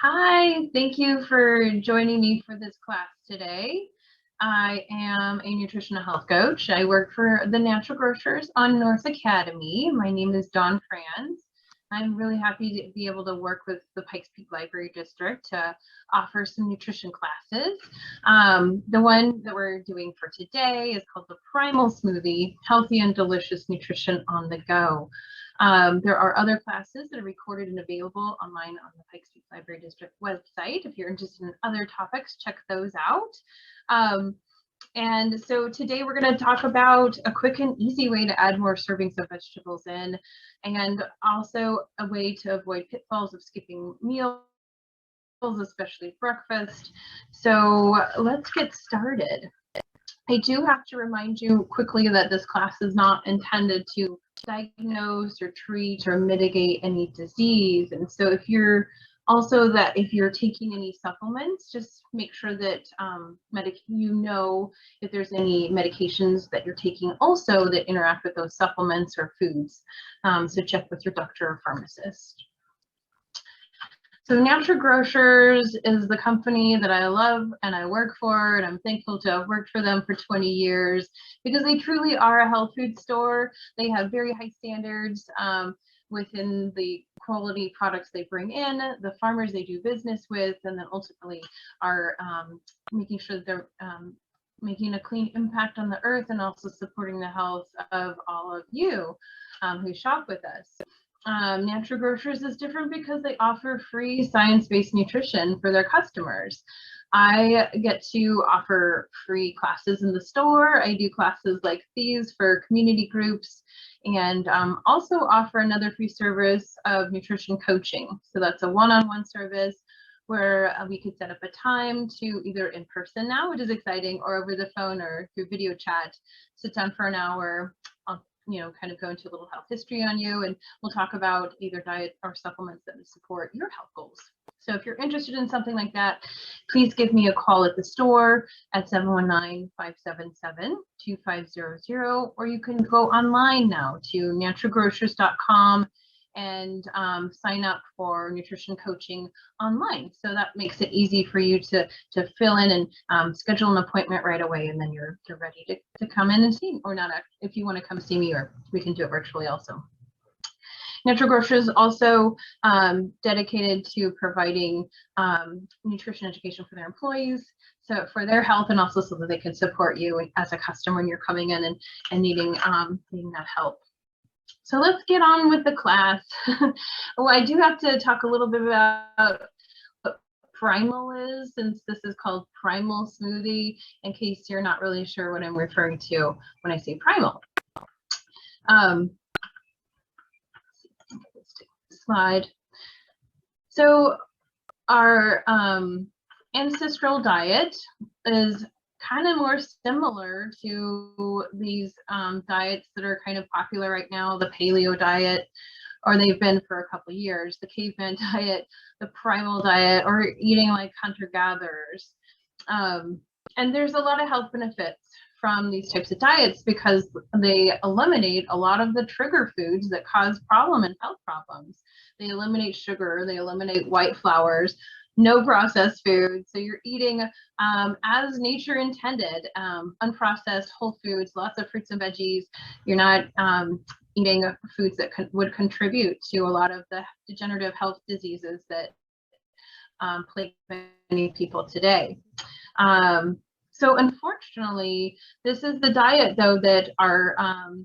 Hi, thank you for joining me for this class today. I am a nutritional health coach. I work for the Natural Grocers on North Academy. My name is Dawn Franz. I'm really happy to be able to work with the Pikes Peak Library District to offer some nutrition classes. The one that we're doing for today is called the Primal Smoothie, Healthy and Delicious Nutrition on the Go. There are other classes that are recorded and available online on the Pikes Peak Library District website. If you're interested in other topics, check those out. And so today we're going to talk about a quick and easy way to add more servings of vegetables in, and also a way to avoid pitfalls of skipping meals, especially breakfast. So let's get started. I do have to remind you quickly that this class is not intended to diagnose or treat or mitigate any disease. And so if you're taking any supplements, just make sure that you know if there's any medications that you're taking also that interact with those supplements or foods. So check with your doctor or pharmacist. So Natural Grocers is the company that I love and I work for, and I'm thankful to have worked for them for 20 years because they truly are a health food store. They have very high standards within the quality products they bring in, the farmers they do business with, and then ultimately are making sure that they're making a clean impact on the earth and also supporting the health of all of you who shop with us. Natural Grocers is different because they offer free science-based nutrition for their customers. I get to offer free classes in the store. I do classes like these for community groups, and also offer another free service of nutrition coaching. So that's a one-on-one service where we could set up a time to either in person now, which is exciting, or over the phone or through video chat, sit down for an hour, kind of go into a little health history on you, and we'll talk about either diet or supplements that support your health goals. So if you're interested in something like that, please give me a call at the store at 719-577-2500, or you can go online now to naturalgrocers.com and sign up for nutrition coaching online. So that makes it easy for you to fill in and schedule an appointment right away, and then you're ready to come in and see me, or not if you want to come see me, or we can do it virtually also. Natural Grocers also dedicated to providing nutrition education for their employees, so for their health, and also so that they can support you as a customer when you're coming in and needing that help. So let's get on with the class. Well, I do have to talk a little bit about what Primal is, since this is called Primal Smoothie, in case you're not really sure what I'm referring to when I say Primal. Slide. So our ancestral diet is kind of more similar to these diets that are kind of popular right now, the paleo diet, or they've been for a couple of years, the caveman diet, the primal diet, or eating like hunter-gatherers. And there's a lot of health benefits from these types of diets because they eliminate a lot of the trigger foods that cause health problems. They eliminate sugar, they eliminate white flours, no processed food. So you're eating as nature intended, unprocessed whole foods, lots of fruits and veggies. You're not eating foods that would contribute to a lot of the degenerative health diseases that plague many people today. So unfortunately, this is the diet, though, that our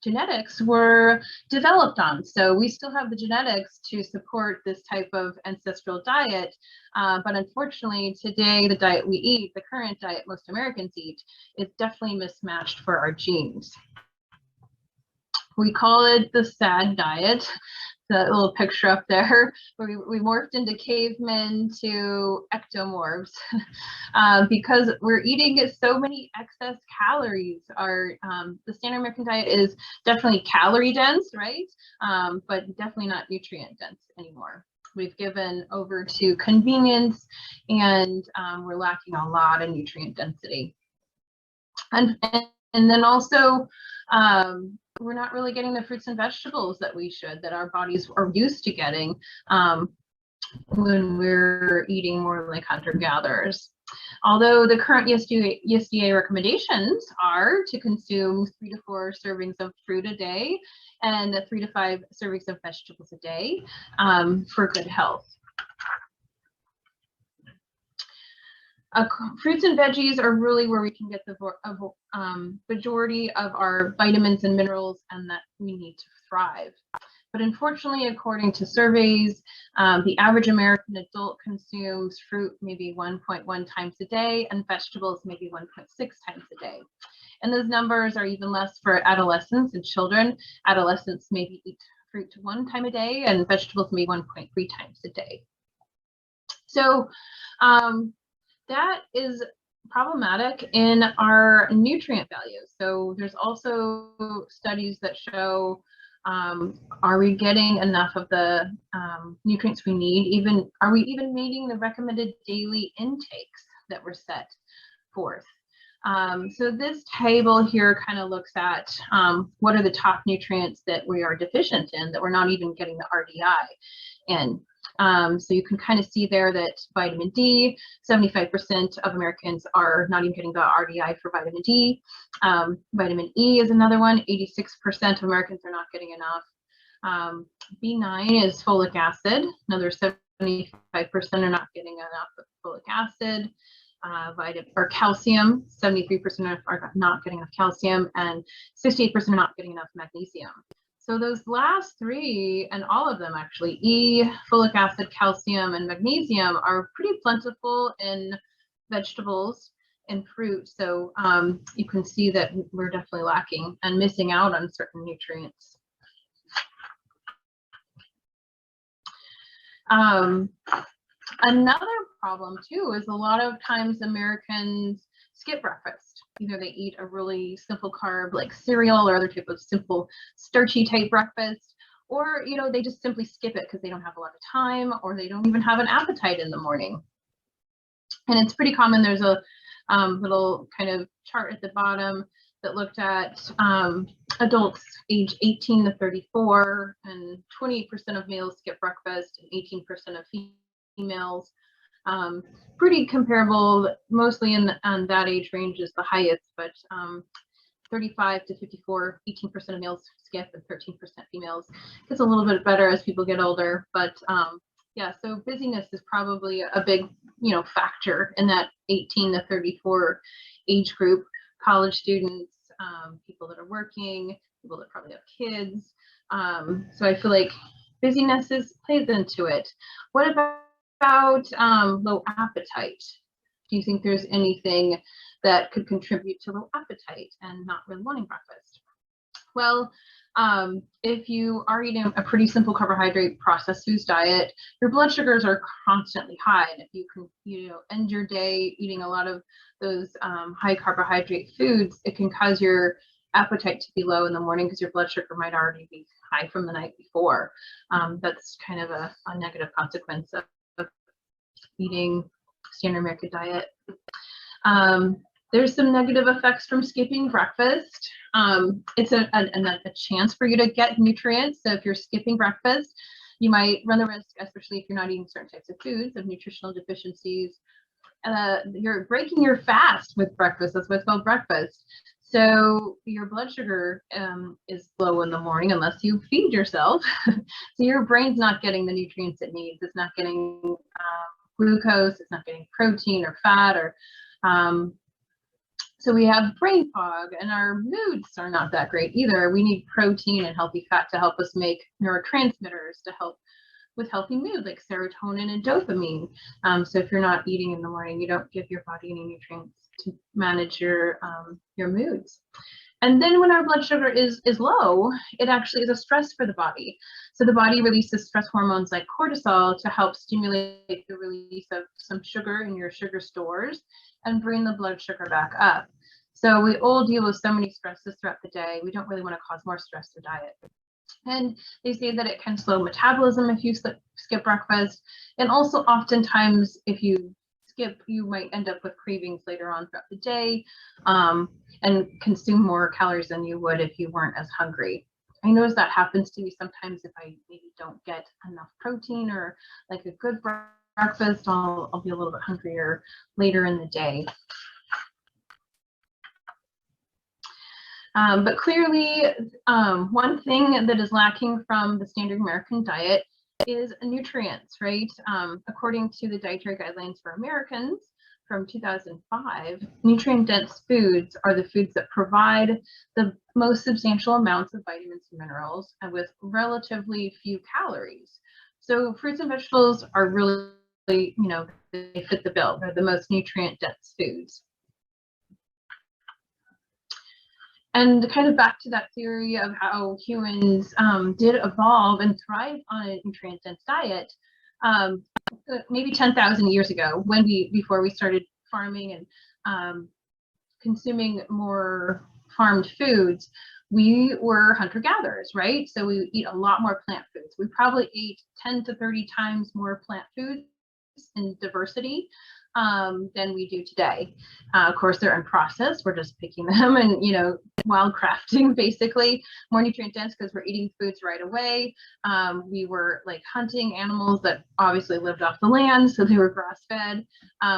genetics were developed on. So we still have the genetics to support this type of ancestral diet. But unfortunately, today, the diet we eat, the current diet most Americans eat, is definitely mismatched for our genes. We call it the SAD diet. That little picture up there, where we morphed into cavemen to ectomorphs because we're eating so many excess calories. The standard American diet is definitely calorie dense, right? But definitely not nutrient dense anymore. We've given over to convenience, and we're lacking a lot of nutrient density. And then also, we're not really getting the fruits and vegetables that we should, that our bodies are used to getting. when we're eating more like hunter-gatherers. Although the current USDA recommendations are to consume 3 to 4 servings of fruit a day and 3 to 5 servings of vegetables a day for good health. Fruits and veggies are really where we can get the majority of our vitamins and minerals and that we need to thrive. But unfortunately, according to surveys, the average American adult consumes fruit maybe 1.1 times a day and vegetables maybe 1.6 times a day. And those numbers are even less for adolescents and children. Adolescents maybe eat fruit 1 time a day and vegetables maybe 1.3 times a day. So that is problematic in our nutrient values. So there's also studies that show, are we getting enough of the nutrients we need? Are we even meeting the recommended daily intakes that were set forth? So this table here kind of looks at what are the top nutrients that we are deficient in, that we're not even getting the RDI in. So you can kind of see there that vitamin D, 75% of Americans are not even getting the RDI for vitamin D. Vitamin E is another one. 86% of Americans are not getting enough. B9 is folic acid. Another 75% are not getting enough of folic acid. Calcium, 73% are not getting enough calcium, and 68% are not getting enough magnesium. So those last three, and all of them actually, E, folic acid, calcium, and magnesium, are pretty plentiful in vegetables and fruit. So you can see that we're definitely lacking and missing out on certain nutrients. Another problem too is a lot of times Americans skip breakfast. Either they eat a really simple carb like cereal or other type of simple starchy type breakfast, or they just simply skip it because they don't have a lot of time or they don't even have an appetite in the morning. And it's pretty common. There's a little kind of chart at the bottom that looked at adults age 18 to 34, and 28% of males skip breakfast and 18% of females. Pretty comparable, mostly in that age range is the highest, but 35 to 54, 18% of males skip and 13% females. Gets a little bit better as people get older, but yeah, so busyness is probably a big factor in that 18 to 34 age group. College students, people that are working, people that probably have kids. So I feel like busyness plays into it. What about low appetite? Do you think there's anything that could contribute to low appetite and not really wanting breakfast? Well, if you are eating a pretty simple carbohydrate processed foods diet, your blood sugars are constantly high. And if you can, end your day eating a lot of those high carbohydrate foods, it can cause your appetite to be low in the morning because your blood sugar might already be high from the night before. That's kind of a negative consequence of eating standard American diet. There's some negative effects from skipping breakfast. It's a chance for you to get nutrients. So if you're skipping breakfast, you might run the risk, especially if you're not eating certain types of foods, of nutritional deficiencies. You're breaking your fast with breakfast. That's what's called breakfast. So your blood sugar is low in the morning unless you feed yourself. So your brain's not getting the nutrients it needs. It's not getting glucose, it's not getting protein or fat, or so we have brain fog, and our moods are not that great either. We need protein and healthy fat to help us make neurotransmitters to help with healthy mood, like serotonin and dopamine. So if you're not eating in the morning, you don't give your body any nutrients to manage your moods. And then when our blood sugar is low, it actually is a stress for the body. So the body releases stress hormones like cortisol to help stimulate the release of some sugar in your sugar stores and bring the blood sugar back up. So we all deal with so many stresses throughout the day. We don't really want to cause more stress through diet. And they say that it can slow metabolism if you skip breakfast. And also oftentimes if you skip, you might end up with cravings later on throughout the day and consume more calories than you would if you weren't as hungry. I notice that happens to me sometimes if I maybe don't get enough protein or like a good breakfast, I'll be a little bit hungrier later in the day. But clearly, one thing that is lacking from the standard American diet is nutrients, right? According to the Dietary Guidelines for Americans from 2005, nutrient-dense foods are the foods that provide the most substantial amounts of vitamins and minerals and with relatively few calories. So fruits and vegetables are really, you know, they fit the bill. They're the most nutrient-dense foods. And kind of back to that theory of how humans did evolve and thrive on a nutrient-dense diet, maybe 10,000 years ago, before we started farming and consuming more farmed foods, we were hunter-gatherers, right? So we eat a lot more plant foods. We probably ate 10 to 30 times more plant foods in diversity than we do today. Of course, they're unprocessed. We're just picking them and, you know, wild crafting, basically. More nutrient dense because we're eating foods right away. We were like hunting animals that obviously lived off the land, so they were grass fed.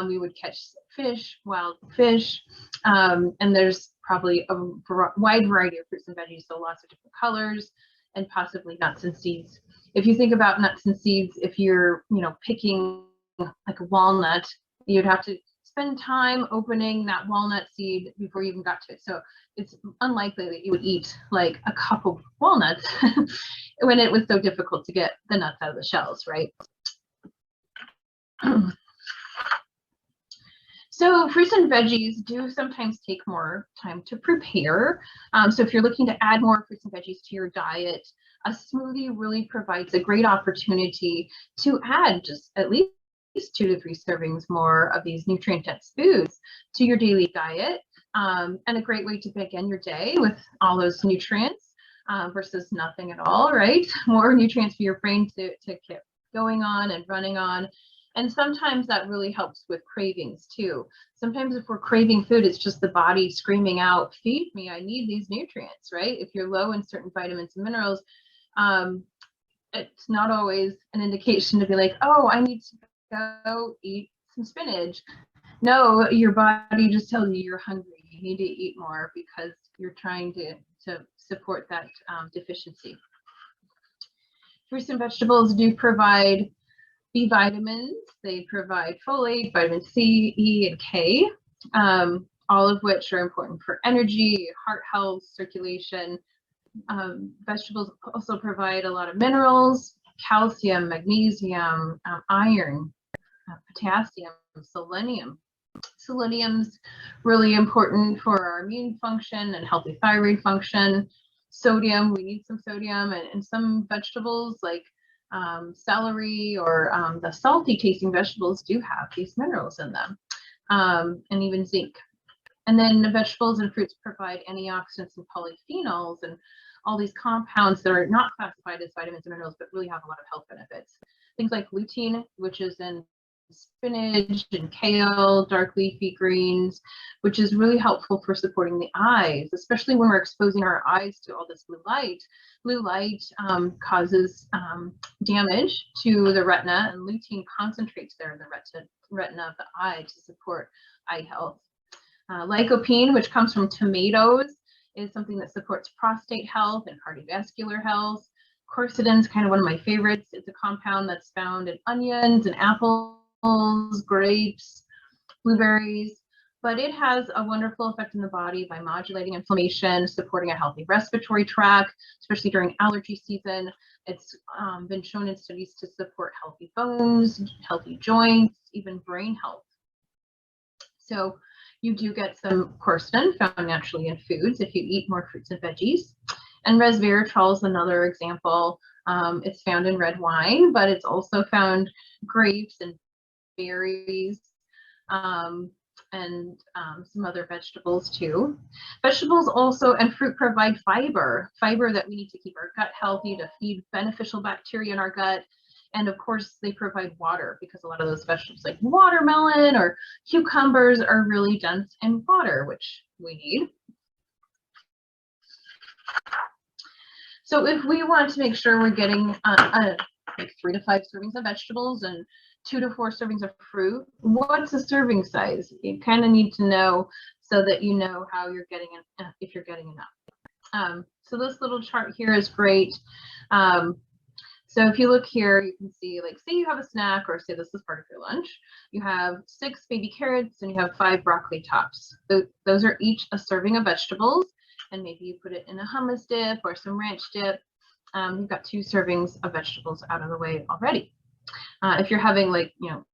We would catch fish, wild fish, and there's probably a wide variety of fruits and veggies, so lots of different colors, and possibly nuts and seeds. If you think about nuts and seeds, if you're, you know, picking like a walnut, you'd have to spend time opening that walnut seed before you even got to it. So it's unlikely that you would eat like a cup of walnuts when it was so difficult to get the nuts out of the shells, right? So fruits and veggies do sometimes take more time to prepare. So if you're looking to add more fruits and veggies to your diet, a smoothie really provides a great opportunity to add just at least 2 to 3 servings more of these nutrient-dense foods to your daily diet, and a great way to begin your day with all those nutrients versus nothing at all, right? More nutrients for your brain to keep going on and running on. And sometimes that really helps with cravings too. Sometimes if we're craving food, it's just the body screaming out, feed me, I need these nutrients, right? If you're low in certain vitamins and minerals, it's not always an indication to be like, oh, I need to go eat some spinach. No, your body just tells you you're hungry. You need to eat more because you're trying to support that deficiency. Fruits and vegetables do provide B vitamins. They provide folate, vitamin C, E, and K, all of which are important for energy, heart health, circulation. Vegetables also provide a lot of minerals, calcium, magnesium, iron, potassium, selenium. Selenium's really important for our immune function and healthy thyroid function. Sodium, we need some sodium, and some vegetables like celery or the salty tasting vegetables do have these minerals in them, and even zinc. And then the vegetables and fruits provide antioxidants and polyphenols and all these compounds that are not classified as vitamins and minerals, but really have a lot of health benefits. Things like lutein, which is in spinach and kale, dark leafy greens, which is really helpful for supporting the eyes, especially when we're exposing our eyes to all this blue light. Blue light causes damage to the retina, and lutein concentrates there in the retina of the eye to support eye health. Lycopene, which comes from tomatoes, is something that supports prostate health and cardiovascular health. Quercetin is kind of one of my favorites. It's a compound that's found in onions and apples, grapes, blueberries, but it has a wonderful effect in the body by modulating inflammation, supporting a healthy respiratory tract, especially during allergy season. It's been shown in studies to support healthy bones, healthy joints, even brain health. So you do get some quercetin found naturally in foods if you eat more fruits and veggies. And resveratrol is another example. It's found in red wine, but it's also found grapes and berries, and some other vegetables too. Vegetables also and fruit provide fiber that we need to keep our gut healthy, to feed beneficial bacteria in our gut. And of course, they provide water because a lot of those vegetables like watermelon or cucumbers are really dense in water, which we need. So if we want to make sure we're getting like 3 to 5 servings of vegetables and 2 to 4 servings of fruit, what's the serving size? You kind of need to know so that you know how you're getting it, if you're getting enough. So this little chart here is great. So if you look here, you can see, like, say you have a snack, or say this is part of your lunch, you have 6 baby carrots and you have 5 broccoli tops. Those are each a serving of vegetables, and maybe you put it in a hummus dip or some ranch dip. You've got 2 servings of vegetables out of the way already. If you're having, like, you know,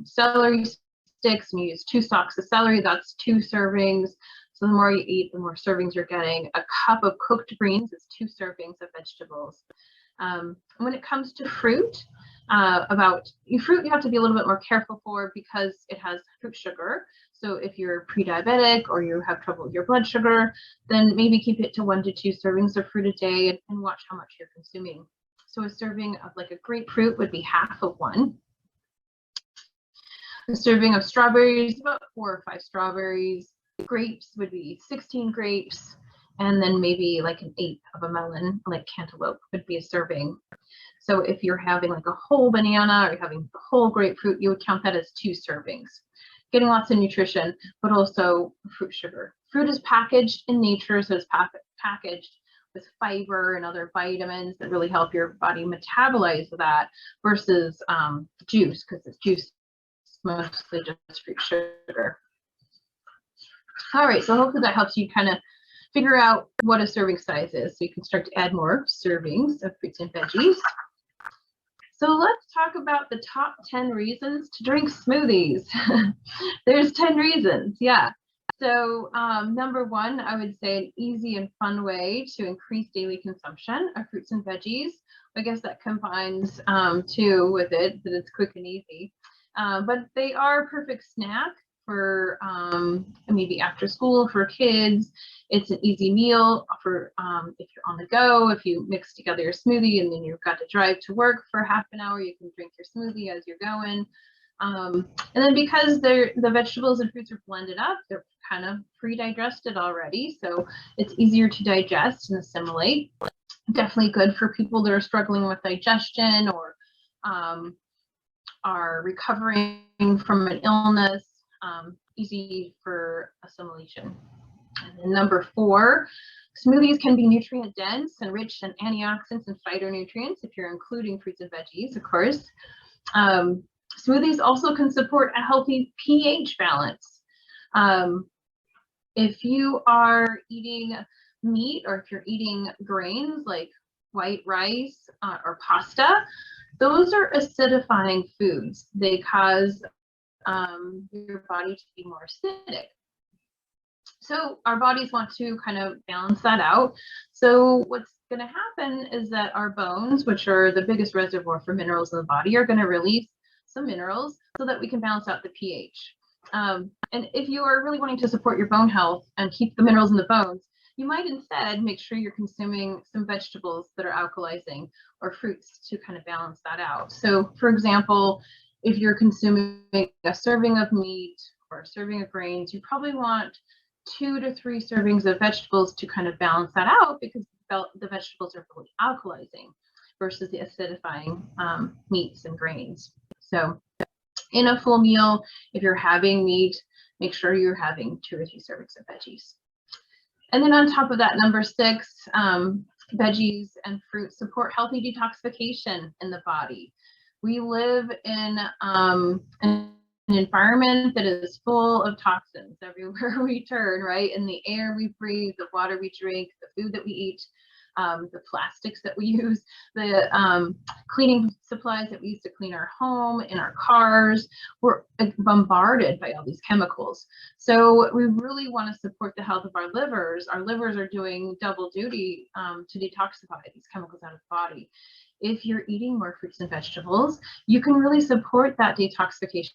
celery sticks and you use 2 stalks of celery, that's 2 servings. So the more you eat, the more servings you're getting. A cup of cooked greens is 2 servings of vegetables. When it comes to fruit, fruit you have to be a little bit more careful for because it has fruit sugar. So if you're pre-diabetic or you have trouble with your blood sugar, then maybe keep it to 1 to 2 servings of fruit a day and watch how much you're consuming. So a serving of, like, a grapefruit would be half of 1. A serving of strawberries, about 4 or 5 strawberries. Grapes would be 16 grapes. And then maybe like an 1/8 of a melon, like cantaloupe, would be a serving. So if you're having like a whole banana or you're having a whole grapefruit, you would count that as 2 servings. Getting lots of nutrition, but also fruit sugar. Fruit is packaged in nature, so it's packaged with fiber and other vitamins that really help your body metabolize that, versus juice, because it's juice mostly just fruit sugar. All right, so hopefully that helps you kind of figure out what a serving size is, so you can start to add more servings of fruits and veggies. So let's talk about the top 10 reasons to drink smoothies. There's 10 reasons, yeah. So number 1, I would say an easy and fun way to increase daily consumption of fruits and veggies. I guess that combines 2 with it, that it's quick and easy. But they are a perfect snack for maybe after school for kids. It's an easy meal for if you're on the go. If you mix together your smoothie and then you've got to drive to work for half an hour, you can drink your smoothie as you're going. And then because the vegetables and fruits are blended up, they're kind of pre-digested already, so it's easier to digest and assimilate. Definitely good for people that are struggling with digestion or are recovering from an illness. Easy for assimilation. And then number 4, smoothies can be nutrient dense and rich in antioxidants and phytonutrients if you're including fruits and veggies, of course. Smoothies also can support a healthy pH balance. If you are eating meat, or if you're eating grains like white rice or pasta, those are acidifying foods. They cause your body to be more acidic. So our bodies want to kind of balance that out. So what's going to happen is that our bones, which are the biggest reservoir for minerals in the body, are going to release some minerals so that we can balance out the pH. And if you are really wanting to support your bone health and keep the minerals in the bones, you might instead make sure you're consuming some vegetables that are alkalizing, or fruits to kind of balance that out. So for example, if you're consuming a serving of meat or a serving of grains, you probably want 2 to 3 servings of vegetables to kind of balance that out, because the vegetables are really alkalizing versus the acidifying meats and grains. So in a full meal, if you're having meat, make sure you're having 2 or 3 servings of veggies. And then on top of that, number 6, veggies and fruits support healthy detoxification in the body. We live in an environment that is full of toxins everywhere we turn, right? In the air we breathe, the water we drink, the food that we eat, the plastics that we use, the cleaning supplies that we use to clean our home, in our cars. We're bombarded by all these chemicals. So we really want to support the health of our livers. Our livers are doing double duty to detoxify these chemicals out of the body. If you're eating more fruits and vegetables, you can really support that detoxification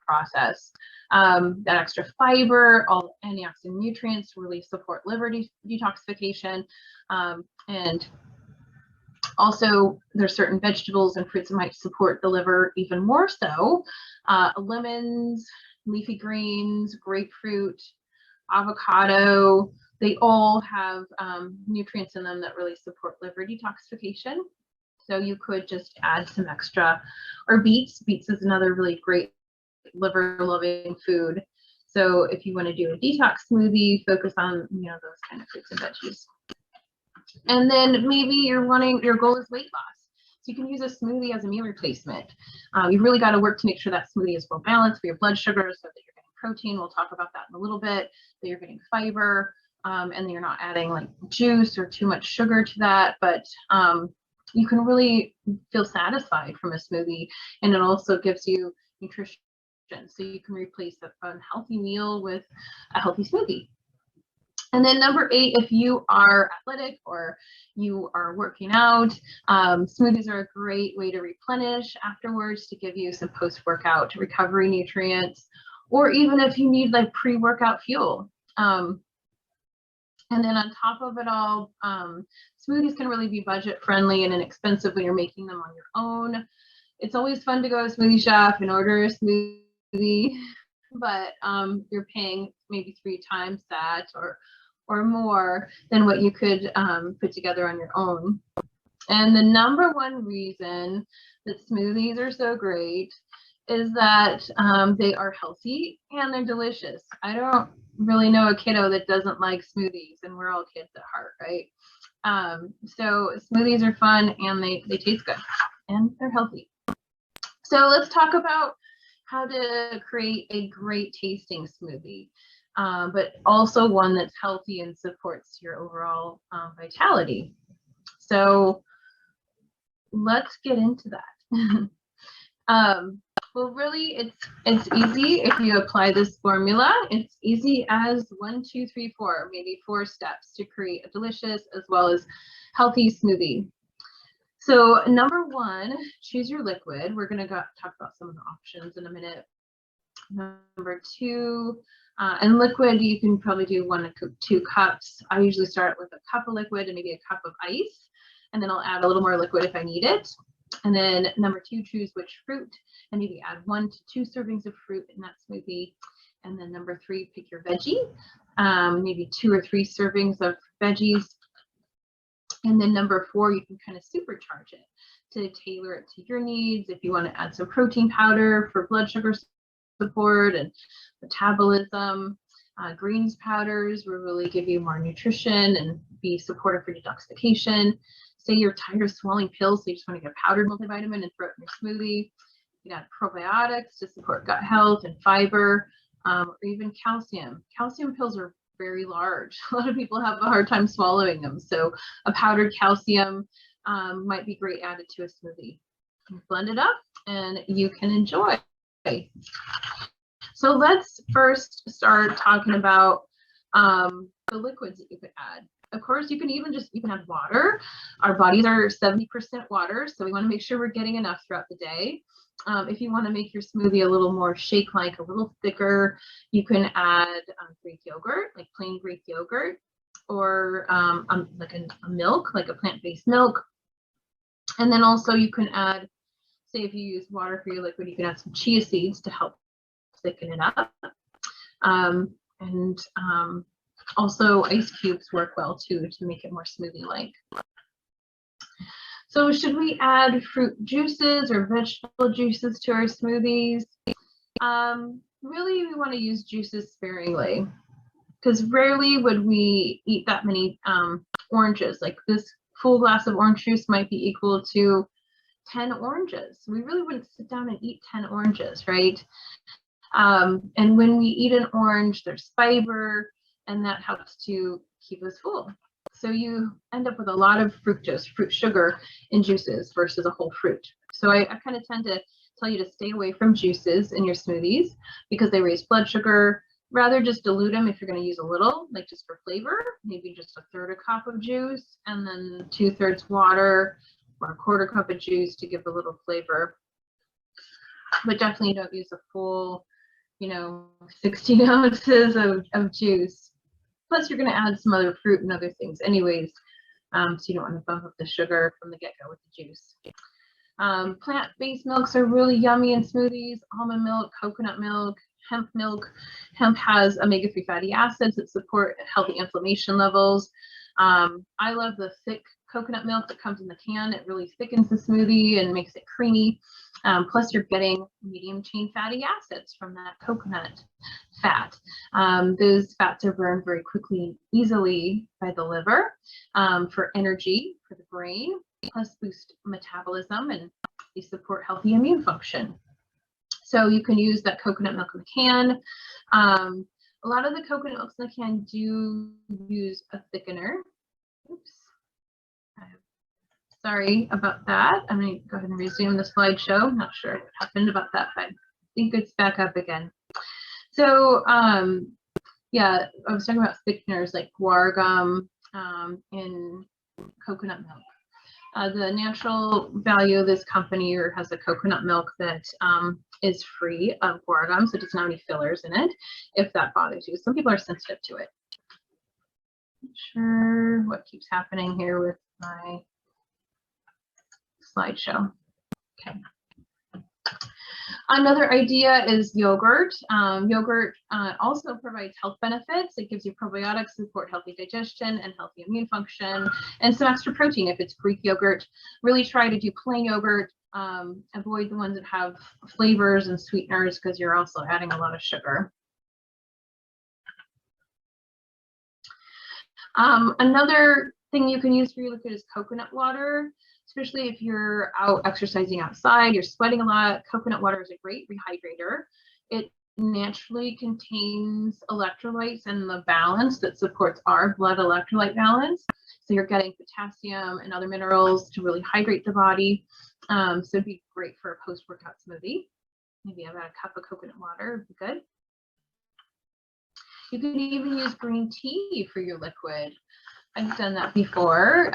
process. That extra fiber, all the antioxidant nutrients really support liver detoxification. And also there's certain vegetables and fruits that might support the liver even more so. Lemons, leafy greens, grapefruit, avocado. They all have nutrients in them that really support liver detoxification. So you could just add some extra, or beets. Beets is another really great liver loving food. So if you want to do a detox smoothie, focus on, you know, those kind of fruits and veggies. And then maybe your goal is weight loss. So you can use a smoothie as a meal replacement. You've really got to work to make sure that smoothie is well balanced for your blood sugar, so that you're getting protein. We'll talk about that in a little bit. That you're getting fiber, and then you're not adding like juice or too much sugar to that. But you can really feel satisfied from a smoothie, and it also gives you nutrition. So you can replace a unhealthy meal with a healthy smoothie. And then number 8, if you are athletic or you are working out, smoothies are a great way to replenish afterwards, to give you some post-workout recovery nutrients, or even if you need like pre-workout fuel. And then on top of it all, smoothies can really be budget friendly and inexpensive when you're making them on your own. It's always fun to go to a smoothie shop and order a smoothie, but you're paying maybe 3 times that or more than what you could put together on your own. And the number one reason that smoothies are so great is that they are healthy and they're delicious. I don't really know a kiddo that doesn't like smoothies, and we're all kids at heart, right? So smoothies are fun, and they taste good, and they're healthy. So let's talk about how to create a great tasting smoothie, but also one that's healthy and supports your overall vitality. So let's get into that. Well, really, it's easy if you apply this formula. It's easy as 1, 2, 3, 4, maybe 4 steps to create a delicious as well as healthy smoothie. So number 1, choose your liquid. We're going to talk about some of the options in a minute. Number 2, and liquid, you can probably do 1 to 2 cups. I usually start with a cup of liquid and maybe a cup of ice, and then I'll add a little more liquid if I need it. And then number 2, choose which fruit, and maybe add 1 to 2 servings of fruit in that smoothie. And then number 3, pick your veggie, maybe 2 or 3 servings of veggies. And then number 4, you can kind of supercharge it to tailor it to your needs. If you want to add some protein powder for blood sugar support and metabolism, greens powders will really give you more nutrition and be supportive for detoxification. Say you're tired of swallowing pills, so you just want to get a powdered multivitamin and throw it in your smoothie. You can add probiotics to support gut health and fiber, or even calcium. Calcium pills are very large. A lot of people have a hard time swallowing them, so a powdered calcium might be great added to a smoothie. Blend it up and you can enjoy. So let's first start talking about the liquids that you could add. Of course, you can add water. Our bodies are 70% water, so we want to make sure we're getting enough throughout the day. If you want to make your smoothie a little more shake-like, a little thicker, you can add Greek yogurt, like plain Greek yogurt, or like a milk, like a plant-based milk. And then also you can add, say if you use water for your liquid, you can add some chia seeds to help thicken it up. Also ice cubes work well too to make it more smoothie-like. So should we add fruit juices or vegetable juices to our smoothies? Really, we want to use juices sparingly, because rarely would we eat that many oranges. Like this full glass of orange juice might be equal to 10 oranges. We really wouldn't sit down and eat 10 oranges, right? And when we eat an orange, there's fiber, and that helps to keep us full. So you end up with a lot of fructose, fruit sugar in juices versus a whole fruit. So I kind of tend to tell you to stay away from juices in your smoothies because they raise blood sugar. Rather just dilute them if you're going to use a little, like just for flavor, maybe just 1/3 cup of juice and then 2/3 water or 1/4 cup of juice to give a little flavor. But definitely don't use a full, 16 ounces of juice. Plus, you're going to add some other fruit and other things anyways, so you don't want to bump up the sugar from the get-go with the juice. Plant-based milks are really yummy in smoothies. Almond milk, coconut milk, hemp milk. Hemp has omega-3 fatty acids that support healthy inflammation levels. I love the thick coconut milk that comes in the can. It really thickens the smoothie and makes it creamy. Plus, you're getting medium chain fatty acids from that coconut fat. Those fats are burned very quickly and easily by the liver for energy for the brain, plus boost metabolism, and they support healthy immune function. So you can use that coconut milk in the can. A lot of the coconut milks in the can do use a thickener. Oops. Sorry about that. I'm going to go ahead and resume the slideshow. Not sure what happened about that, but I think it's back up again. So yeah, I was talking about thickeners like guar gum in coconut milk. The natural value of this company has a coconut milk that is free of guar gum, so it doesn't have any fillers in it, if that bothers you. Some people are sensitive to it. Not sure what keeps happening here with my slideshow. Okay. Another idea is yogurt. Yogurt also provides health benefits. It gives you probiotics, support healthy digestion and healthy immune function, and some extra protein if it's Greek yogurt. Really try to do plain yogurt. Avoid the ones that have flavors and sweeteners because you're also adding a lot of sugar. Another thing you can use for your liquid is coconut water. Especially if you're out exercising outside, you're sweating a lot. Coconut water is a great rehydrator. It naturally contains electrolytes and the balance that supports our blood electrolyte balance. So you're getting potassium and other minerals to really hydrate the body. So it'd be great for a post-workout smoothie. Maybe about a cup of coconut water would be good. You can even use green tea for your liquid. I've done that before.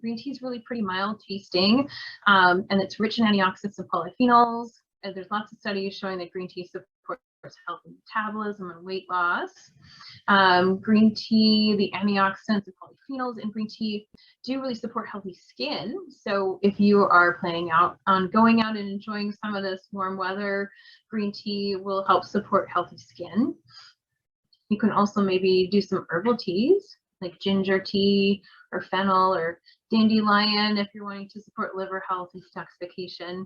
Green tea is really pretty mild tasting, and it's rich in antioxidants and polyphenols. And there's lots of studies showing that green tea supports healthy metabolism and weight loss. Green tea, the antioxidants and polyphenols in green tea do really support healthy skin. So if you are planning on going out and enjoying some of this warm weather, green tea will help support healthy skin. You can also maybe do some herbal teas, like ginger tea or fennel or dandelion if you're wanting to support liver health and detoxification.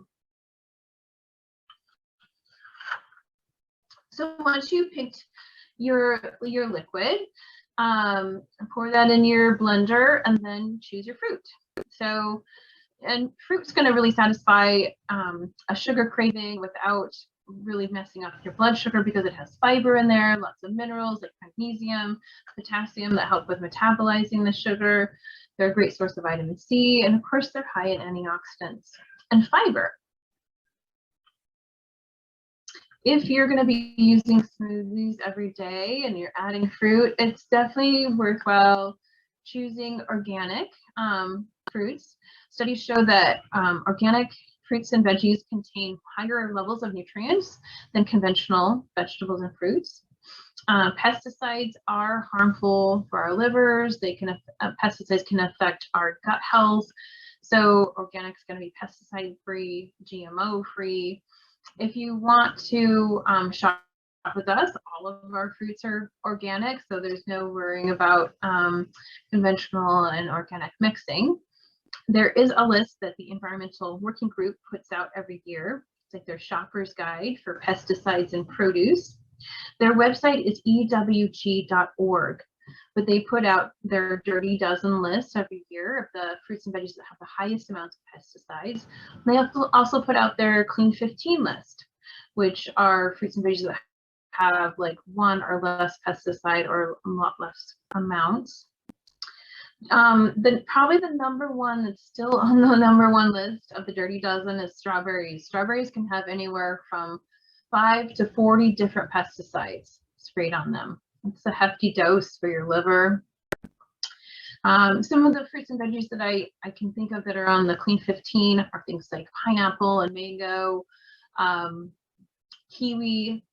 So once you picked your liquid, pour that in your blender and then choose your fruit. So, and fruit's going to really satisfy a sugar craving without really messing up your blood sugar because it has fiber in there, lots of minerals like magnesium, potassium that help with metabolizing the sugar. They're a great source of vitamin C, and of course they're high in antioxidants and fiber. If you're going to be using smoothies every day and you're adding fruit, it's definitely worthwhile choosing organic fruits. Studies show that organic fruits and veggies contain higher levels of nutrients than conventional vegetables and fruits. Pesticides are harmful for our livers. Pesticides can affect our gut health. So organic is going to be pesticide-free, GMO-free. If you want to shop with us, all of our fruits are organic, so there's no worrying about conventional and organic mixing. There is a list that the Environmental Working Group puts out every year. It's like their shopper's guide for pesticides and produce. Their website is ewg.org, but they put out their Dirty Dozen list every year of the fruits and veggies that have the highest amounts of pesticides. They also put out their Clean 15 list, which are fruits and veggies that have like 1 or less pesticide or a lot less amounts. Probably the number one that's still on the number one list of the Dirty Dozen is strawberries. Strawberries can have anywhere from 5 to 40 different pesticides sprayed on them. It's a hefty dose for your liver. Some of the fruits and veggies that I can think of that are on the Clean 15 are things like pineapple and mango, kiwi,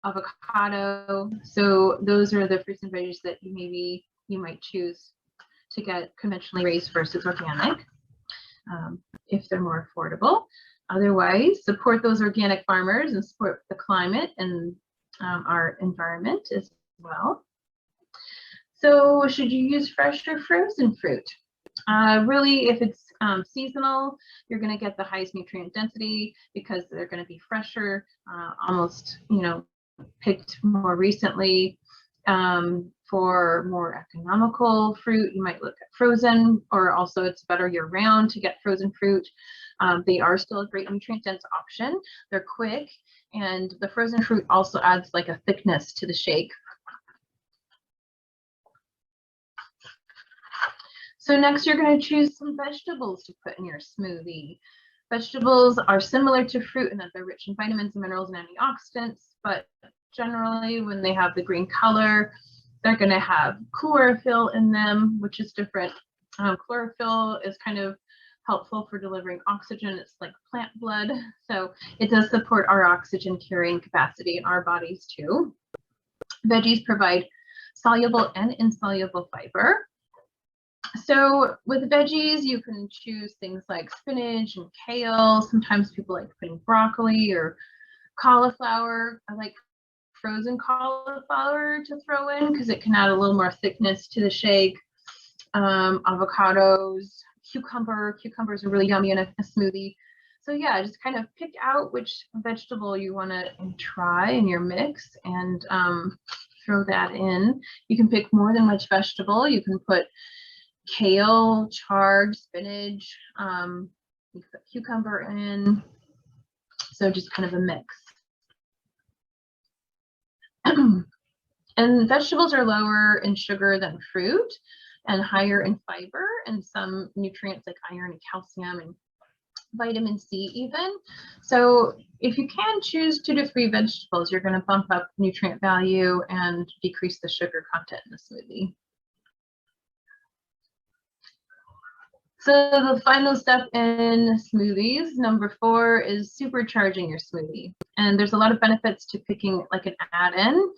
avocado. So those are the fruits and veggies that you might choose to get conventionally raised versus organic, if they're more affordable. Otherwise, support those organic farmers and support the climate and our environment as well. So should you use fresh or frozen fruit? Really, if it's seasonal, you're going to get the highest nutrient density because they're going to be fresher, almost, picked more recently. For more economical fruit, you might look at frozen, or also it's better year-round to get frozen fruit. They are still a great nutrient-dense option. They're quick, and the frozen fruit also adds like a thickness to the shake. So next, you're going to choose some vegetables to put in your smoothie. Vegetables are similar to fruit in that they're rich in vitamins and minerals and antioxidants, but generally when they have the green color, they're going to have chlorophyll in them, which is different. Chlorophyll is kind of helpful for delivering oxygen. It's like plant blood, so it does support our oxygen carrying capacity in our bodies too. Veggies provide soluble and insoluble fiber. So with veggies, you can choose things like spinach and kale. Sometimes people like putting broccoli or cauliflower. I like frozen cauliflower to throw in because it can add a little more thickness to the shake. Avocados, cucumbers are really yummy in a smoothie. So yeah, just kind of pick out which vegetable you want to try in your mix and throw that in. You can pick more than which vegetable. You can put kale, chard, spinach, you can put cucumber in. So just kind of a mix. And vegetables are lower in sugar than fruit and higher in fiber and some nutrients like iron and calcium and vitamin C even. So if you can choose 2 to 3 vegetables, you're going to bump up nutrient value and decrease the sugar content in the smoothie. So the final step in smoothies, number 4, is supercharging your smoothie. And there's a lot of benefits to picking like an add-in.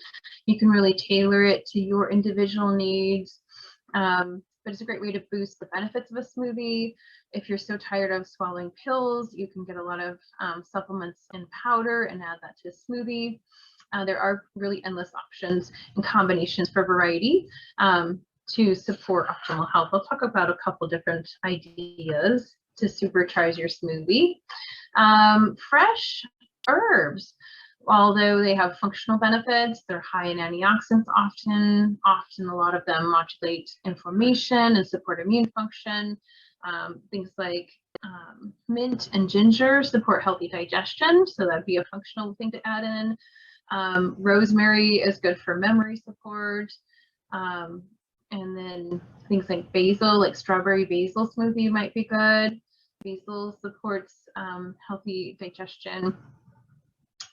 You can really tailor it to your individual needs, but it's a great way to boost the benefits of a smoothie. If you're so tired of swallowing pills, you can get a lot of supplements in powder and add that to a smoothie. There are really endless options and combinations for variety. To support optimal health. I'll talk about a couple different ideas to supercharge your smoothie. Fresh herbs, although they have functional benefits, they're high in antioxidants often a lot of them modulate inflammation and support immune function. Things like mint and ginger support healthy digestion, so that'd be a functional thing to add in. Rosemary is good for memory support. And then things like basil, like strawberry basil smoothie might be good. Basil supports healthy digestion.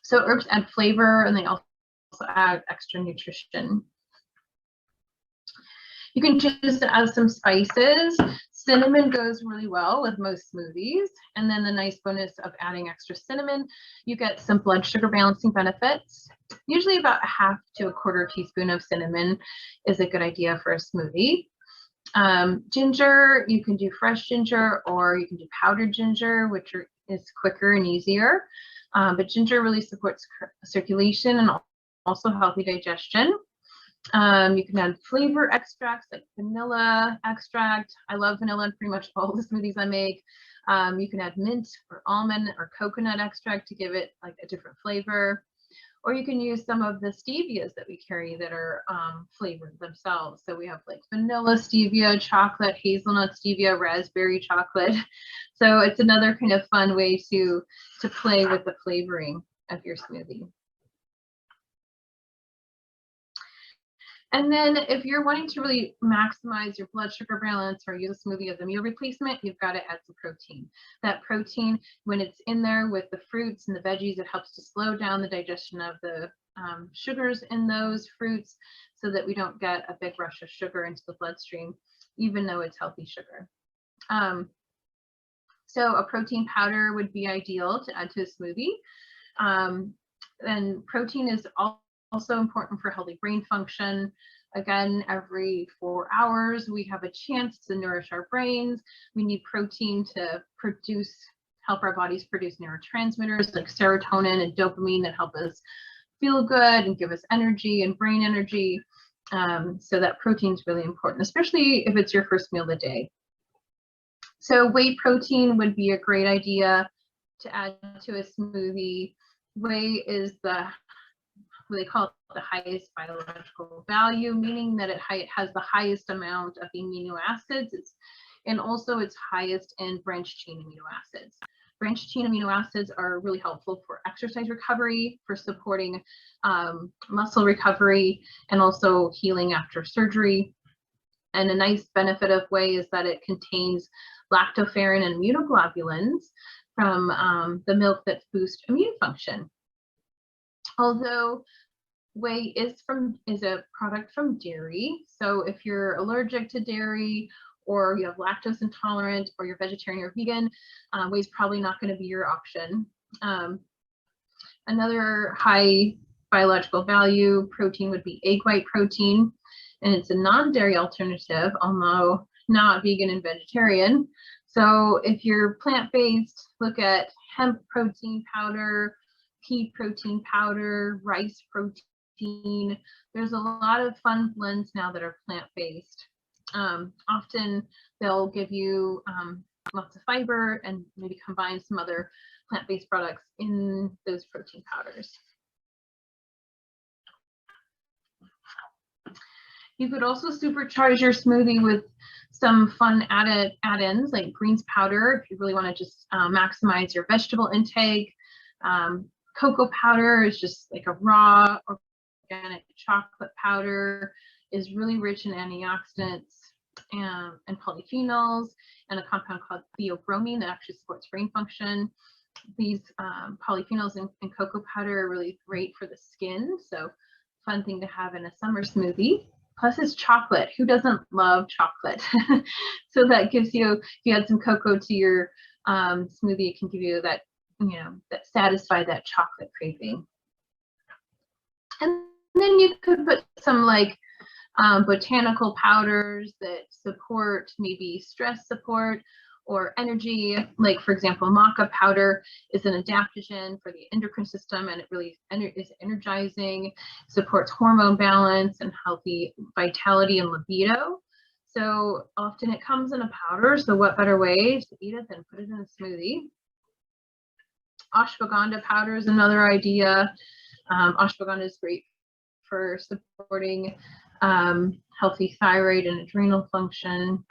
So herbs add flavor and they also add extra nutrition. You can choose to add some spices. Cinnamon goes really well with most smoothies. And then the nice bonus of adding extra cinnamon, you get some blood sugar balancing benefits. Usually about a half to a quarter teaspoon of cinnamon is a good idea for a smoothie. Ginger, you can do fresh ginger or you can do powdered ginger, which is quicker and easier. But ginger really supports circulation and also healthy digestion. You can add flavor extracts like vanilla extract. I love vanilla in pretty much all the smoothies I make. You can add mint or almond or coconut extract to give it like a different flavor. Or you can use some of the stevias that we carry that are flavored themselves. So we have like vanilla stevia, chocolate, hazelnut stevia, raspberry chocolate. So it's another kind of fun way to play with the flavoring of your smoothie. And then if you're wanting to really maximize your blood sugar balance or use a smoothie as a meal replacement, you've got to add some protein. That protein, when it's in there with the fruits and the veggies, it helps to slow down the digestion of the sugars in those fruits so that we don't get a big rush of sugar into the bloodstream, even though it's healthy sugar. So a protein powder would be ideal to add to a smoothie. And protein is also important for healthy brain function. Again, every 4 hours, we have a chance to nourish our brains. We need protein to produce help our bodies produce neurotransmitters like serotonin and dopamine that help us feel good and give us energy and brain energy. So that protein is really important, especially if it's your first meal of the day. So whey protein would be a great idea to add to a smoothie. Whey is what they call it the highest biological value, meaning that it has the highest amount of amino acids, and also it's highest in branched chain amino acids. Branched chain amino acids are really helpful for exercise recovery, for supporting muscle recovery, and also healing after surgery. And a nice benefit of whey is that it contains lactoferrin and immunoglobulins from the milk that boost immune function. Although whey is a product from dairy, so if you're allergic to dairy or you have lactose intolerant or you're vegetarian or vegan, whey is probably not going to be your option. Another high biological value protein would be egg white protein, and it's a non-dairy alternative, although not vegan and vegetarian. So if you're plant-based, look at hemp protein powder, pea protein powder, rice protein. There's a lot of fun blends now that are plant-based. Often they'll give you lots of fiber and maybe combine some other plant-based products in those protein powders. You could also supercharge your smoothie with some fun add-ins like greens powder if you really want to just maximize your vegetable intake. Cocoa powder is just like a raw organic chocolate powder, is really rich in antioxidants and polyphenols, and a compound called theobromine that actually supports brain function. These polyphenols in cocoa powder are really great for the skin, so fun thing to have in a summer smoothie. Plus it's chocolate. Who doesn't love chocolate? So that gives you, if you add some cocoa to your smoothie, it can give you that, that satisfy that chocolate craving. And then you could put some like botanical powders that support maybe stress support or energy. Like for example, maca powder is an adaptogen for the endocrine system, and it really is energizing, supports hormone balance and healthy vitality and libido. So often it comes in a powder, so what better way to eat it than put it in a smoothie? Ashwagandha powder is another idea. Ashwagandha is great for supporting healthy thyroid and adrenal function.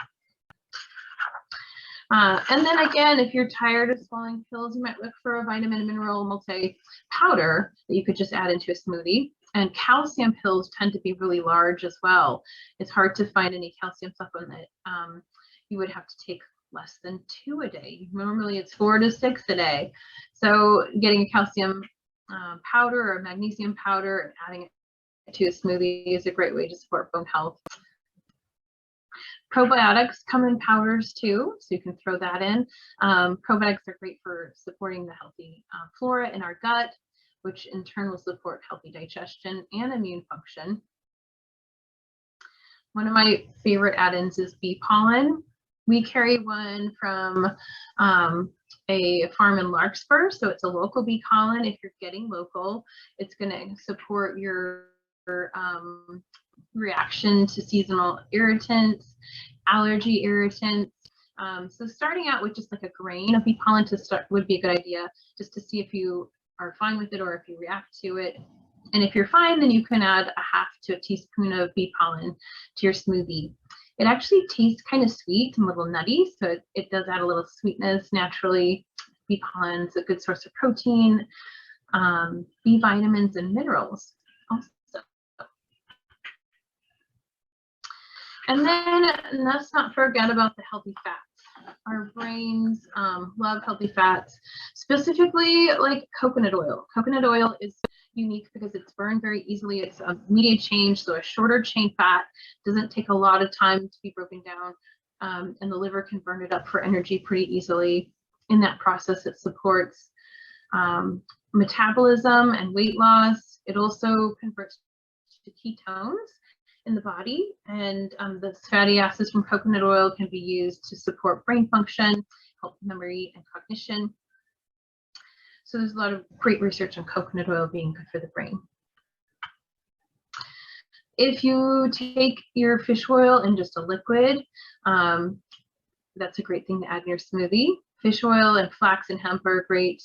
And then again, if you're tired of swallowing pills, you might look for a vitamin and mineral multi powder that you could just add into a smoothie. And calcium pills tend to be really large as well. It's hard to find any calcium supplement. You would have to take less than 2 a day. Normally it's 4 to 6 a day. So getting a calcium powder or magnesium powder and adding it to a smoothie is a great way to support bone health. Probiotics come in powders too, so you can throw that in. Probiotics are great for supporting the healthy flora in our gut, which in turn will support healthy digestion and immune function. One of my favorite add-ins is bee pollen. We carry one from a farm in Larkspur, so it's a local bee pollen. If you're getting local, it's going to support your reaction to seasonal irritants, allergy irritants. So starting out with just like a grain of bee pollen to start would be a good idea, just to see if you are fine with it or if you react to it. And if you're fine, then you can add a half to a teaspoon of bee pollen to your smoothie. It actually tastes kind of sweet and a little nutty, so it does add a little sweetness naturally. Bee pollen is a good source of protein, B vitamins, and minerals also. And then let's not forget about the healthy fats. Our brains love healthy fats, specifically like coconut oil. Coconut oil is unique because it's burned very easily. It's a medium chain, so a shorter chain fat, doesn't take a lot of time to be broken down, and the liver can burn it up for energy pretty easily. In that process, it supports metabolism and weight loss. It also converts to ketones in the body, and the fatty acids from coconut oil can be used to support brain function, help memory and cognition. So there's a lot of great research on coconut oil being good for the brain. If you take your fish oil in just a liquid, that's a great thing to add in your smoothie. Fish oil and flax and hemp are a great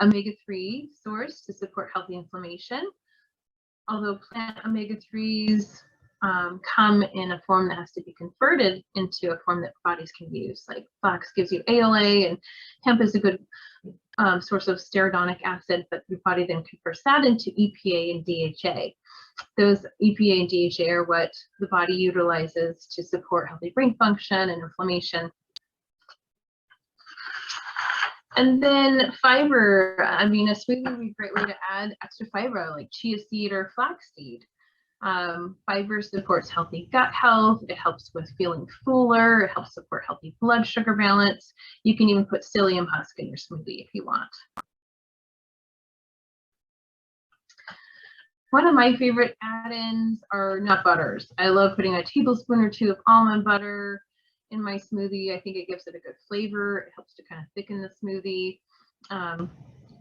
omega-3 source to support healthy inflammation. Although plant omega-3s come in a form that has to be converted into a form that bodies can use. Like flax gives you ALA, and hemp is a good source of stearidonic acid, but your body then converts that into EPA and DHA. Those EPA and DHA are what the body utilizes to support healthy brain function and inflammation. And then fiber. I mean, a smoothie would be a great way to add extra fiber, like chia seed or flaxseed. Fiber supports healthy gut health. It helps with feeling fuller. It helps support healthy blood sugar balance. You can even put psyllium husk in your smoothie if you want. One of my favorite add-ins are nut butters. I love putting a tablespoon or 2 of almond butter in my smoothie. I think it gives it a good flavor. It helps to kind of thicken the smoothie.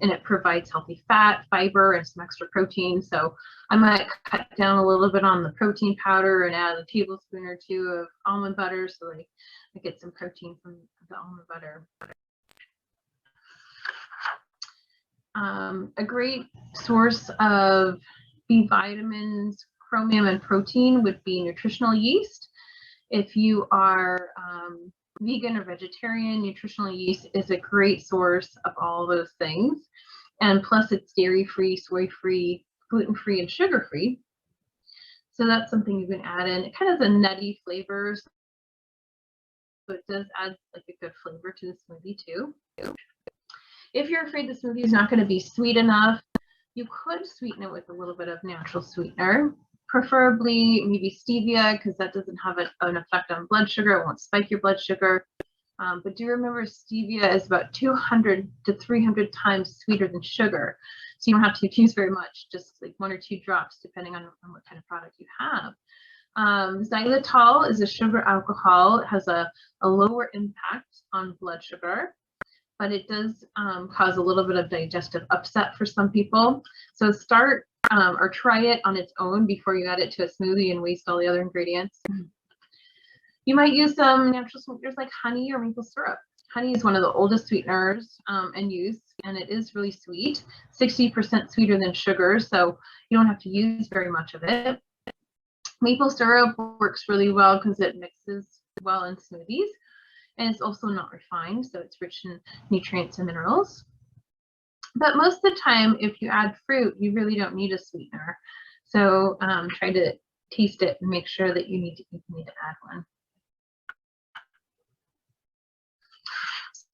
And it provides healthy fat, fiber, and some extra protein. So I might cut down a little bit on the protein powder and add a tablespoon or 2 of almond butter so I get some protein from the almond butter. A great source of B vitamins, chromium, and protein would be nutritional yeast. If you are vegan or vegetarian, nutritional yeast is a great source of all those things. And plus it's dairy-free, soy-free, gluten-free, and sugar-free. So that's something you can add in. It kind of has a nutty flavor, so it does add like a good flavor to the smoothie too. If you're afraid the smoothie is not going to be sweet enough, you could sweeten it with a little bit of natural sweetener, preferably maybe stevia, because that doesn't have an effect on blood sugar. It won't spike your blood sugar. But do remember, stevia is about 200 to 300 times sweeter than sugar. So you don't have to use very much, just like 1 or 2 drops, depending on what kind of product you have. Xylitol is a sugar alcohol. It has a lower impact on blood sugar, but it does cause a little bit of digestive upset for some people. So start or try it on its own before you add it to a smoothie and waste all the other ingredients. You might use some natural sweeteners like honey or maple syrup. Honey is one of the oldest sweeteners in use, and it is really sweet, 60% sweeter than sugar, so you don't have to use very much of it. Maple syrup works really well because it mixes well in smoothies, and it's also not refined, so it's rich in nutrients and minerals. But most of the time, if you add fruit, you really don't need a sweetener. So try to taste it and make sure that you need to add one.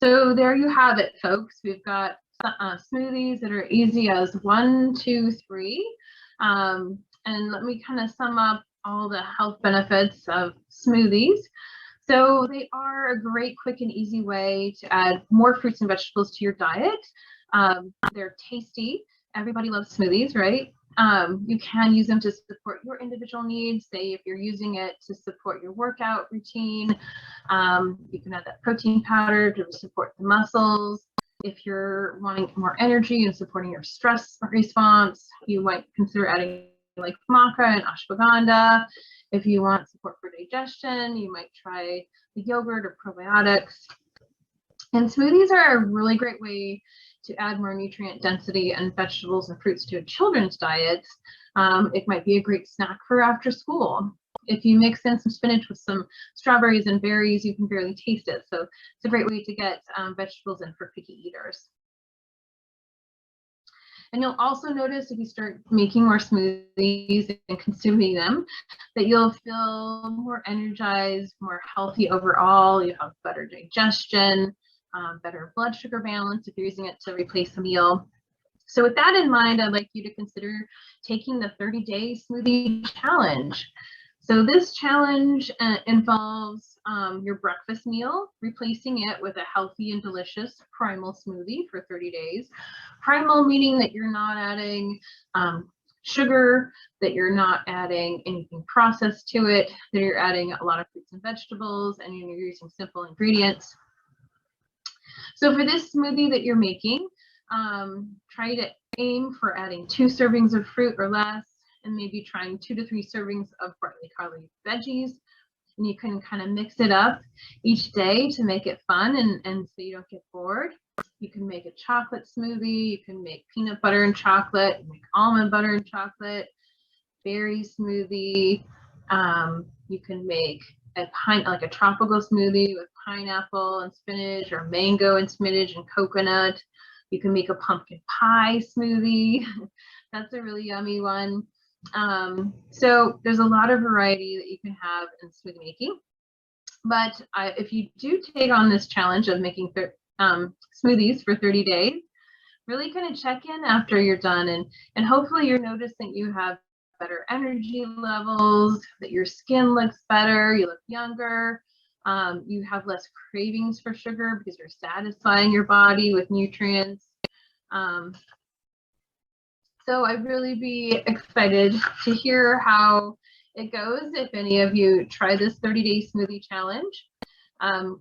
So there you have it, folks. We've got smoothies that are easy as 1, 2, 3. And let me kind of sum up all the health benefits of smoothies. So they are a great, quick, and easy way to add more fruits and vegetables to your diet. They're tasty. Everybody loves smoothies, right? You can use them to support your individual needs. Say if you're using it to support your workout routine, you can add that protein powder to support the muscles. If you're wanting more energy and supporting your stress response, you might consider adding like maca and ashwagandha. If you want support for digestion, you might try the yogurt or probiotics. And smoothies are a really great way to add more nutrient density and vegetables and fruits to a children's diet. It might be a great snack for after school. If you mix in some spinach with some strawberries and berries, you can barely taste it. So it's a great way to get vegetables in for picky eaters. And you'll also notice if you start making more smoothies and consuming them, that you'll feel more energized, more healthy overall. You have better digestion, better blood sugar balance if you're using it to replace a meal. So with that in mind, I'd like you to consider taking the 30-day smoothie challenge. So this challenge involves your breakfast meal, replacing it with a healthy and delicious Primal Smoothie for 30 days. Primal meaning that you're not adding sugar, that you're not adding anything processed to it, that you're adding a lot of fruits and vegetables, and you're using simple ingredients. So for this smoothie that you're making, try to aim for adding 2 servings of fruit or less, and maybe trying 2 to 3 servings of brightly colored veggies. And you can kind of mix it up each day to make it fun and so you don't get bored. You can make a chocolate smoothie, you can make peanut butter and chocolate, make almond butter and chocolate, berry smoothie. You can make like a tropical smoothie with pineapple and spinach, or mango and spinach and coconut. You can make a pumpkin pie smoothie. That's a really yummy one. So there's a lot of variety that you can have in smoothie making. But if you do take on this challenge of making smoothies for 30 days, really kind of check in after you're done, and hopefully you're noticing you have better energy levels, that your skin looks better, you look younger, you have less cravings for sugar because you're satisfying your body with nutrients. So I'd really be excited to hear how it goes if any of you try this 30-day smoothie challenge.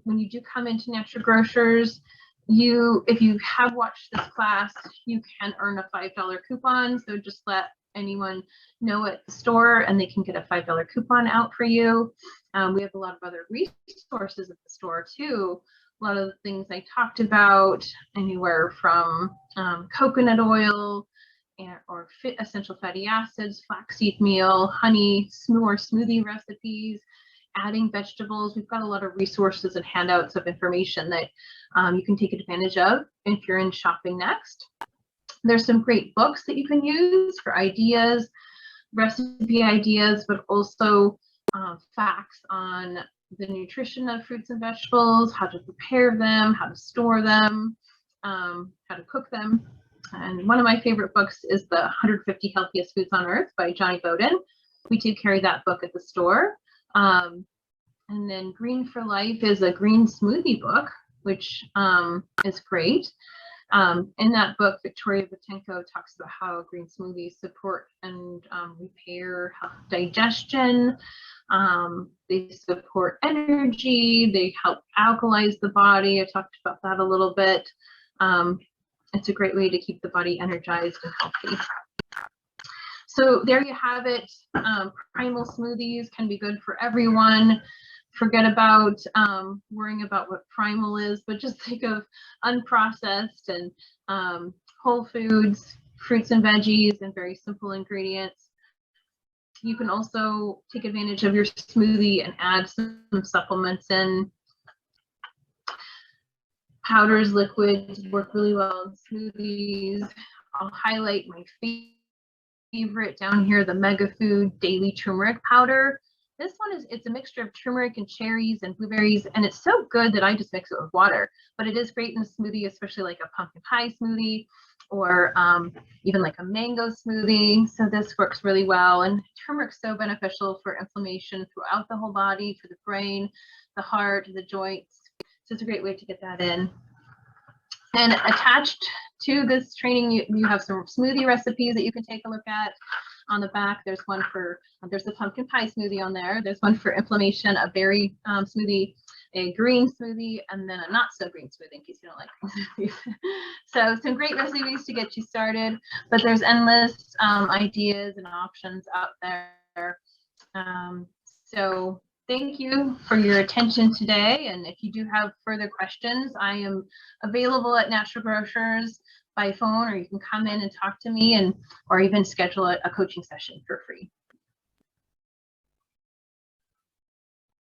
When you do come into Natural Grocers, if you have watched this class, you can earn a $5 coupon. So just let anyone know at the store and they can get a $5 coupon out for you. We have a lot of other resources at the store too. A lot of the things I talked about, anywhere from coconut oil or essential fatty acids, flaxseed meal, honey, or smoothie recipes, adding vegetables. We've got a lot of resources and handouts of information that you can take advantage of if you're in Shopping Next. There's some great books that you can use for ideas, recipe ideas, but also facts on the nutrition of fruits and vegetables, how to prepare them, how to store them, how to cook them. And one of my favorite books is the 150 Healthiest Foods on Earth by Johnny Bowden. We do carry that book at the store. And then Green for Life is a green smoothie book, which is great. In that book, Victoria Vitenko talks about how green smoothies support and repair digestion. They support energy. They help alkalize the body. I talked about that a little bit. It's a great way to keep the body energized and healthy. So there you have it. Primal smoothies can be good for everyone. Forget about worrying about what primal is, but just think of unprocessed and whole foods, fruits and veggies, and very simple ingredients. You can also take advantage of your smoothie and add some supplements in. Powders, liquids work really well in smoothies. I'll highlight my favorite down here, the Mega Food Daily Turmeric Powder. This one it's a mixture of turmeric and cherries and blueberries, and it's so good that I just mix it with water. But it is great in a smoothie, especially like a pumpkin pie smoothie, or even like a mango smoothie. So this works really well. And turmeric's so beneficial for inflammation throughout the whole body, for the brain, the heart, the joints. So it's a great way to get that in. And attached to this training, you have some smoothie recipes that you can take a look at. On the back, there's the pumpkin pie smoothie on there. There's one for inflammation, a berry smoothie, a green smoothie, and then a not so green smoothie in case you don't like green smoothies. So some great recipes to get you started, but there's endless ideas and options out there. So thank you for your attention today. And if you do have further questions, I am available at Natural Grocers by phone, or you can come in and talk to me, or even schedule a coaching session for free.